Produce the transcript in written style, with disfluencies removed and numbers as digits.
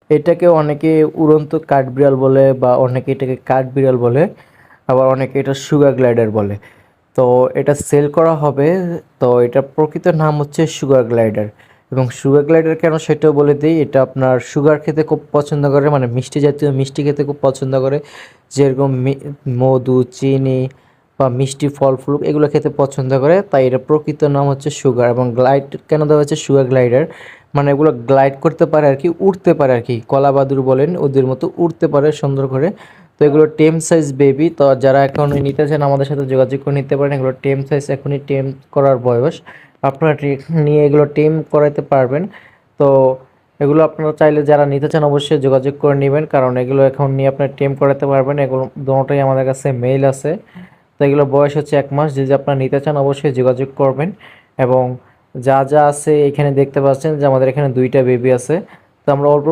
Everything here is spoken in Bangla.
এটাকে অনেকে উড়ন্ত কাঠবিড়াল বলে বা অনেকে এটাকে কাঠবিড়াল বলে, আবার অনেকে এটা সুগার গ্লাইডার বলে। তো এটা সেল করা হবে। তো এটা প্রকৃত নাম হচ্ছে সুগার গ্লাইডার। এবং সুগার গ্লাইডার কেন সেটাও বলে দিই, এটা আপনার সুগার খেতে খুব পছন্দ করে, মানে মিষ্টি জাতীয় মিষ্টি খেতে খুব পছন্দ করে। যেরকম মধু, চিনি বা মিষ্টি ফল ফ্রুট এগুলো খেতে পছন্দ করে, তাই এটা প্রকৃত নাম হচ্ছে সুগার। এবং গ্লাইড কেন দেওয়া হচ্ছে সুগার গ্লাইডার, মানে এগুলো গ্লাইড করতে পারে আর কি, উড়তে পারে আর কি, কলা বাদুড় বলেন ওদের মতো উড়তে পারে সুন্দর করে। তো এগুলো টেম সাইজ বেবি। তো যারা এখন নিতে চান আমাদের সাথে যোগাযোগ করে নিতে পারেন। এগুলো টেম সাইজ, এখনই টেম করার বয়স। আপনারা নিয়ে এগুলো টেম করাতে পারবেন। তো এগুলো আপনারা চাইলে যারা নিতে চান অবশ্যই যোগাযোগ করে নেবেন, কারণ এগুলো এখন নিয়ে আপনার টেম করাতে পারবেন। এগুলো দুটোটাই আমাদের কাছে মেল আছে। তো এগুলো বয়স হচ্ছে 1 মাস। যে আপনারা নিতে চান অবশ্যই যোগাযোগ করবেন। এবং যা যা আছে এখানে দেখতে পাচ্ছেন যে আমাদের এখানে 2টা বেবি আছে। তো আমরা অল্প